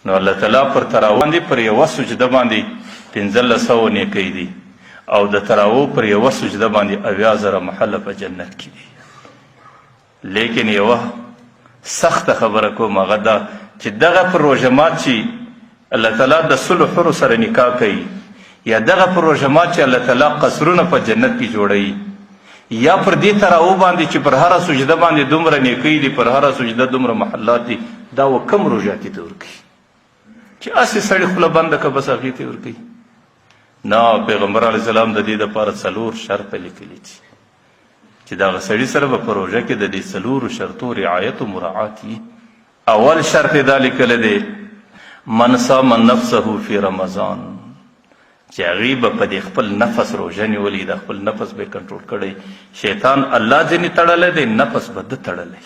نو الله تعالی پر تراویح باندې پر یوه سجده باندې 1500 نیکۍ دي او د تراویح پر یوه سجده باندې 80,000 محله په جنت کې دي. لیکن یوه سخته خبره کوم هغه دا چې دغه پر روژه مات چې الله تعالی د صلح حرو سره نکاح کوي یا دغه پر روژه مات چې الله تعالی قصرونه په جنت کې جوړوي یا پر دې تراویح باندې چې پر هره سجده باندې دومره نیکۍ دي پر هره سجده دومره محلات دي دا و کم روژاتې ته ورکوي چې هسې سړي خوله بنده که بس هغې ته ورکوي نه. پیغمبر علیه السلام د دې دپاره 4 شرطه لیکلي دي چې دغه سړي سره به په روژه کې د دې 4 شرطو رعایت و مراعات وي. اول شرط یې دا لیکلی دی من صام نفسه فی رمضان چې هغې به په دې خپل نفس روژه نیولي د خپل نفس به یې کنټرول کړی. شیطان الله ځینې تړلی دی نفس به ده تړلی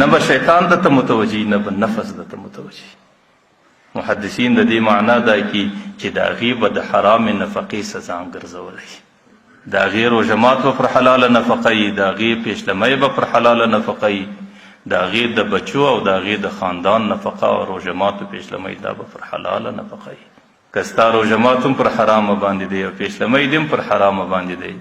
نه به شیطان دته متوجي نه به نفس دته متوجي. محدثین د دې معنا دا کی چې د هغې به د حرام نفقې سزا ګرځولی د هغې روژه مات به پر حلاله نفقه یي د هغې پیشلمی به پر حلاله نفقه یي د هغې د بچو او د هغې د خاندان نفقه او روژه ماتو پیشلمی دا به پر حلاله نفقه یي. که ستا روژه مات هم پر حرامه باندې دی او پیشلمی دې هم پر حرامه باندې دی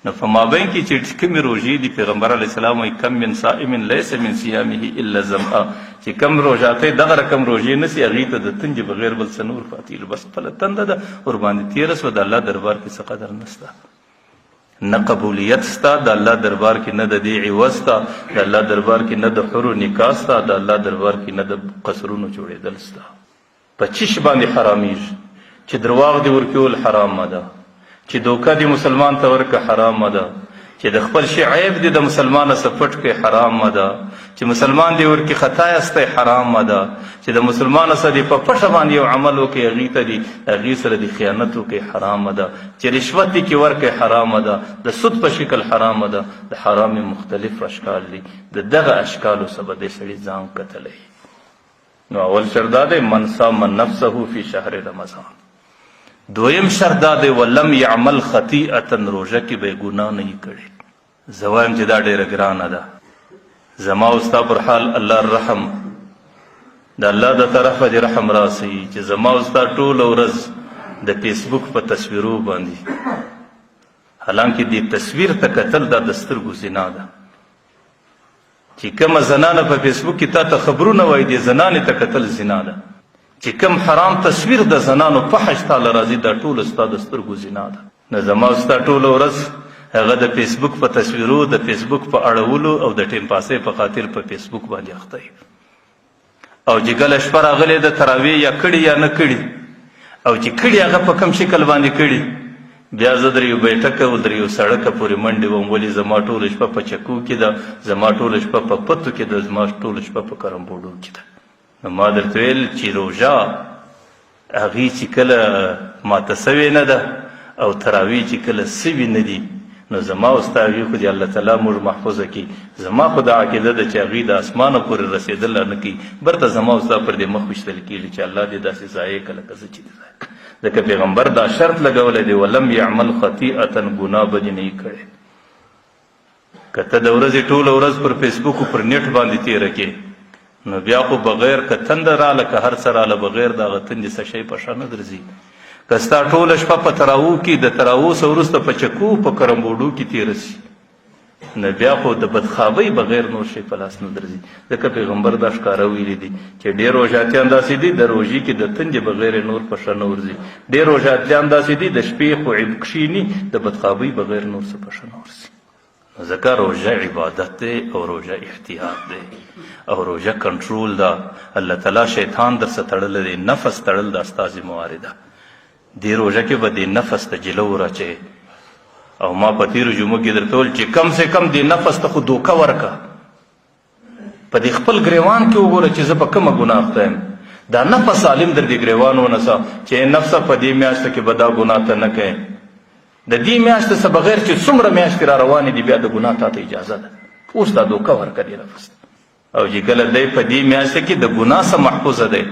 نو په مابین کې چې کومې روژې دي پیغمبر علیه السلام وایي کم من صائم لیس من صیامه الا ظمأ چې کم روژاتۍ دغه رقم روژې نسي هغې ته د تنجې بغیر بل څه نور پاتې بس خپله تنده ده ورباندې تېره سوه د الله دربار کې څه قدر نشته نه قبولیت ستا د الله دربار کې نه د دې عوض ستا د الله دربار کې نه د حرو نکاح ستا د الله دربار کې نه د قصرونو جوړېدل ستا. په چیش باندې حرامیږي چې درواغ دې ورکول حرامه ده چې دوکه دې مسلمان ته ورکه حرامه ده چې د خپل شي عیب دې د مسلمانه څه پټ کړې حرامه ده چې مسلمان دې ورکې خطا یستی حرامه ده چې د مسلمانه څه دې په پټه باندې یو عمل وکړي هغې ته دې هغې سره دې خیانت وکړي حرامه ده چې رشوت دې کې ورکړي حرامه ده د سود په شکل حرامه ده د حرام مختلف اشکال دي د دغه اشکالو څخه به دې سړي ځان کتلی. نو اول شرط دا دی من صام نفسه فی شهر رمضان. دویم شرط دا دی ولم یعمل خطیئة روژه کې به یې ګناه نه یې کړې. زه وایم چې دا ډېره ګرانه ده زما او ستا پر حال الله رحم د الله د طرفه دې رحم راسي چې زما او ستا ټوله ورځ د فیسبوک په تصویرو باندې حالانکه دې تصویر ته کتل دا د سترګو زنا ده چې کومه زنانه په فیسبوک کې تا ته خبرونه وایي دې زنانې ته کتل زنا ده چې کوم حرام تصویر د زنانو فحش تاله راځي دا ټوله ستا د سترګو زنا ده. نه زما او ستا ټوله ورځ هغه د فیسبوک په تصویرو د فیسبوک په اړولو او د ټیم پاسۍ په خاطر په فیسبوک باندې اخته یو او چې کله شپه راغلی د تراویح یا کړي یا نه کړي او چې کړي هغه په کوم شکل باندې کړي بیا زه در یو بیټکه او در یو سړکه پورې منډې وم ولې زما ټوله شپه په چکو کې ده زما ټوله شپه په پتو کې ده زما ټوله شپه په کرمبوډو کې ده. نو ما درته ویل چې روژه هغې چې کله ماته سوې نه ده او تراویح چې کله سوي نه دي نو زما او ستا هغې خو دې الله تعالی موږ محفوظه کړي. زما خو دا عقیده ده چې هغې د اسمانه پورې رسېدل نه کوي برته زما او ستا پر دې مخ ویشتل کېږي چې الله دې داسې ضایع کړه لکه زه چې دې ضایع کړه. ځکه پیغمبر دا شرط لګولی دی ولم یعمل خطیئة ګناه به دې نه یې کړی. که ته د ورځې ټوله ورځ پر فیسبوک پر نیټ باندې تېره کې نو بیا خو بغیر که تنده راله که هر څه راله بغیر د هغه تندې څه شی په شا نه درځي. که ستا ټوله شپه په تراویح کې د تراویح څه وروسته په چکو په کرمبوډو کې تېره سي نو بیا خو د بدخوابۍ بغیر نور شی په لاس نه درځي. ځکه پیغمبر دا ښکاره ویلي دي چې ډېر روژاتیان داسې دي د روژې کې د تندې بغیر نور په شا نه ورځي. ډېر روژاتیان داسې دي د شپې خو عیب کښېني د بدخوابۍ بغیر نور څه په شا نه ورځي. ځکه روژه عبادت دی او روژه احتیاط دی او روژه کنټرول ده. الله تعالی شیطان در څه تړلی دی نفس تړل دا ستا ذمهواري ده. دې روژه کې به دې نفس ته جلو ورچې او ما په تېرو جمعو کې درته ویل چې کم سے کم دې نفس ته خو دوکه ورکه په دې خپل ګریوان کې وګوره چې زه په کومه ګناه اخته یم. دا نفس عالم در دې ګریوان ونیسه چې نفسه په دې میاشته کې به دا ګناه ته نه کوې د دې میاشتې څه بغیر چې څومره میاشتې را روانې دي بیا د ګناه تا ته اجازه ده. اوس دا دوکه ورکه دې نفس او چې کله دی په دې میاشته کې د ګناه څه محفوظه دی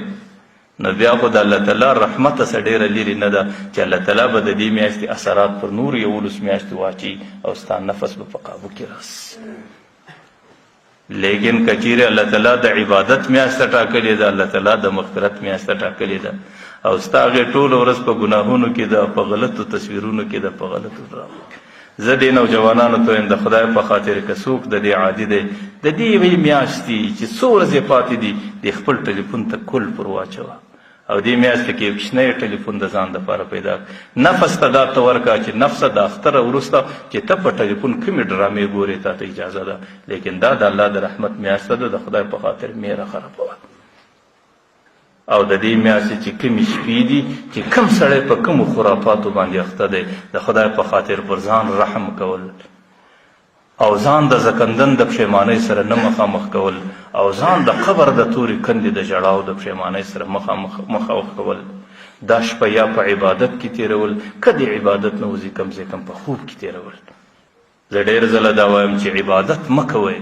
نو بیا خو د الله تعالی رحمته څه ډېره لرې نه ده چې الله تعالی به د دې میاشتې اثرات پر نور 11 میاشتې واچي او ستا نفس به په قابو کې راسي. لیکن کچیرې الله تعالی د عبادت میاشته ټاکلې ده، الله تعالی د مغفرت میاشته ټاکلې ده، او ستا هغې ټوله ورځ په ګناهونو کې ده، په غلطو تصویرونو کې ده، په غلطو ډرامو کې. زه دې نوجوانانو ته وایم د خدای په خاطر که څوک د دې عادي دی، د دې یوې میاشتې چې څو ورځې پاتې دي د خپل ټلیفون ته کل پر واچوه او دې میاشته کې یو کوچنی ټلیفون د ځان دپاره پیدا نفس ته دا ته ورکړه چې نفسه د اختره وروسته چې ته په ټلیفون کومې ډرامې ګورې تا ته اجازه ده، لیکن دا د الله د رحمت میاشته ده، د خدای په خاطر میره خرابوه. او د دې میاشتې چې کومې شپې دي چې کوم سړی په کومو خرافاتو باندې اخته دی، د خدای په خاطر پر ځان رحم کول او ځان د زکندن د پښیمانۍ سره نه مخامخ کول او ځان د قبر د تورې کندې د ژړاو د پښیمانۍ سره مخامخ کول، دا شپه یا په عبادت کې تېرول، که د عبادت نه وځي کم سے کم په خوب کې تېرول. زه ډېر ځله دا وایم چې عبادت مه کوئ،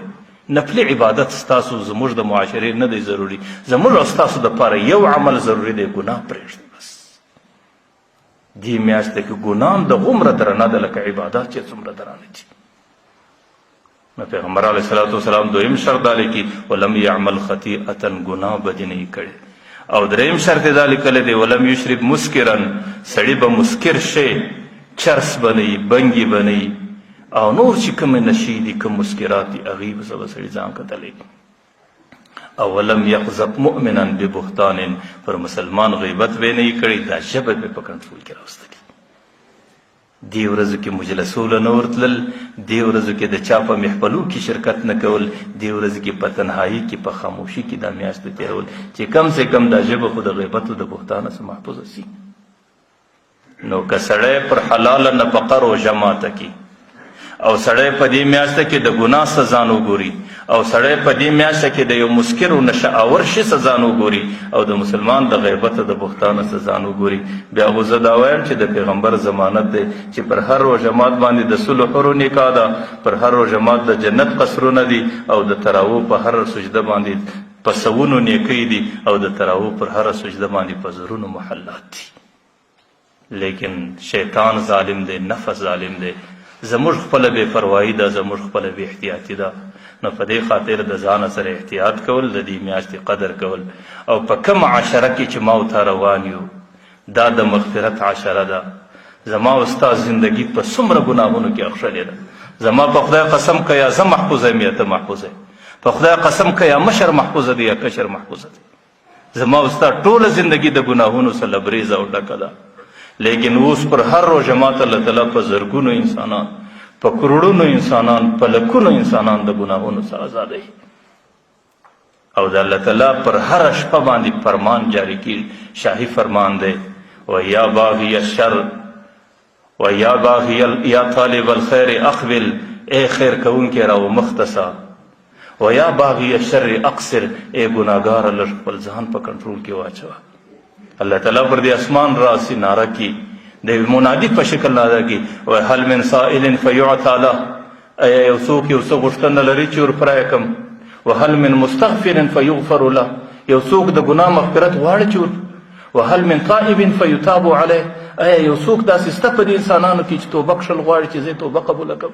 نفلي عبادت ستاسو زموږ د معاشرې نه دی ضروري، زموږ او ستاسو دپاره یو عمل ضروري دی، ګناه پرېږدئ بس. دې میاشته کې ګناه هم د غومره درنه ده لکه عبادات چې څومره درانه دي. نو پیغمبر علیه الصلاة والسلام دویم شرط دا لیکي ولم یعمل خطیئة، ګناه به دې نه کړي، او دریم شرط یې دا لیکلی دی ولم یشرب مسکرا، سړي به مسکر شی، چرس به نه وي، بنګي به نه وي، او نور چې کومې نشي دي کوم مسکرات دي هغې به سړي ځان کتلی. او ولم یغضب مؤمنا ببهتان، پر مسلمان غیبت به نه یې کړی، دا ژبه به په کنټرول کې راوستلي. دې ورځو کې مجلسونه نه ورتلل، دې ورځو کې د چا په محفلو کې شرکت نه کول، دې ورځو کې په تنهایي کې په خاموشي کې دا میاشتې تېرول چې کم سے کم دا ژبه خو د غیبت او د بهتانه څخه محفوظه سي. نو که سړی پر حلاله نفقه روژه ماته کي او سړی په دې میاشته کې د ګناه څه ځان وګوري او سړی په دې میاشته کې د یو مسکر و نشه آور شي څه ځان وګوري او د مسلمان د غیبت د بهتانه څه ځان وګوري، بیا خو زه دا وایم چې د پیغمبر ضمانت دی چې پر هر روژه مات باندې د سلو حرو نکاح ده، پر هر روژه مات د جنت قصرونه دي، او د تراویح په هر سجده باندې په سوونو نیکۍ دي، او د تراویح پر هر سجده باندې په زرونو محلات دي. لیکن شیطان ظالم دی، نفس ظالم دی، زموږ خپله بې پروایي ده، زموږ خپله بې احتیاطي ده. نو په دې خاطر د ځان سره احتیاط کول، د دې میاشتې قدر کول، او په کوم عشره کې چې ما او تا روان یو دا د مغفرت عشره ده. زما او ستا زندګي په څومره ګناهونو کې اخښلې ده، زما په خدای قسم که یا زه محفوظه یم یا ته محفوظه یې، په خدای قسم که یا مشر محفوظه دی یا کشر محفوظه دی. زما او ستا ټوله زندګي د ګناهونو څخه لبریزه او ډکه ده، لیکن اوس پر هر روژه ماته الله تعالی په زرګونو انسانان، په کروڑونو انسانان، په لکونو انسانان د ګناهونو څخه آزادوي، او د الله تعالی پر هر شپه باندې فرمان جاری کیږي. شاهي فرمان دی ویا باغی الشر ویا باغی یا طالب الخیر اقبل، اے خیر کوونکی راو مختصا، ویا باغی الشر اقصر، اے ګناهګاره لږ خپل ځان په کنټرول کې واچوه. الله تعالی پر دې اسمان راسي ناره کی، د منادي په شکل ناره کی وهل من سائل فیعطى له، ایا یو څوک یو څه غوښتنه لري چې ورپرایه کم، وهل من مستغفر فیغفر له، یو څوک د ګناه مغفرت غواړي چې وهل من تائب فیتاب علیه، ایا یو څوک داسې شته په دې انسانانو کې چې توبه کښل غواړي چې زه توبه قبوله کړم.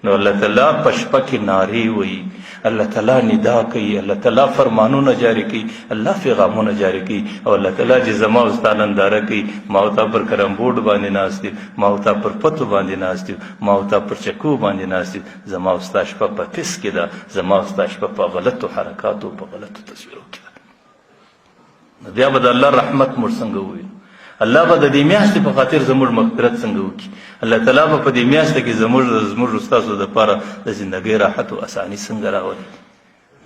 نو الله تعالی په شپه کې نارې وایي، الله تعالی ندا کوي، الله تعالی فرمانونه جاری کوي، الله پیغامونه جاری کوي، او الله تعالی چې زما او ستا ننداره کوي، ما او تا پر کرم بورډ باندې ناست یو، ما او تا پر پتو باندې ناست یو، ما او تا پر چکو باندې ناست یو، زما او ستا شپه په پس کې ده، زما او ستا شپه په غلطو حرکاتو په غلطو تصویرو کې ده. نو بیا به د الله رحمت موږ څنګه ووینو، الله به د دې میاشتې په خاطر زموږ مغفرت څنګه وکړي، الله تعالی به په دې میاشته کې زموږ ستاسو دپاره د زندګۍ راحت او اساني څنګه راولي.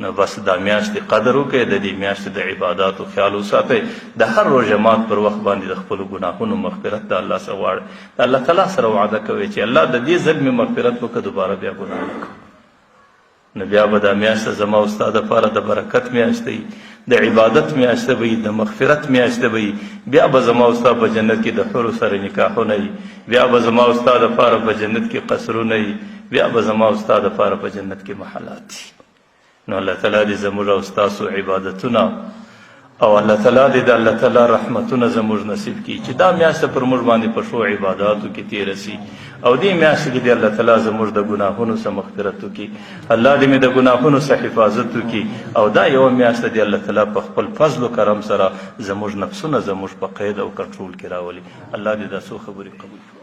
نو بس دا میاشتې قدر وکړئ، د دې میاشتې د عباداتو خیال وساتئ، د هر روژه مات پر وخت باندې د خپلو ګناهونو مغفرت د الله څخه غواړئ، د الله تعالی سره وعده کوئ چې الله د دې ځل مې مغفرت وکړه، دوباره بیا ګناه نه کوم. نو بیا به دا میاشته زما او ستا دپاره د برکت میاشته وي، د عبادت میاشته به وي، د مغفرت میاشته به وي، بیا به زما او ستا په جنت کې د حورو سره نکاحونه وي، بیا به زما او ستا دپاره په جنت کې قصرونه وي، بیا به زما او ستا دپاره په جنت کې محلات دي. نو الله تعالی دې زموږ او ستاسو عبادتونه او الله تعالی دې د الله تعالی رحمتونه زموږ نصیب کړي چې دا میاشت پر موږ باندې په ښو عباداتو کې تېره سي او دې میاشت کې دې الله تعالی زموږ د ګناهونو څخه مغفرت وکړي. الله دې مې د ګناهونو څخه حفاظت وکړي او دا یوه میاشت دې الله تعالی په خپل فضل و کرم سره زموږ نفسونه زموږ په قید او کنټرول کې راولي. الله دې دا څو خبرې قبول کړي.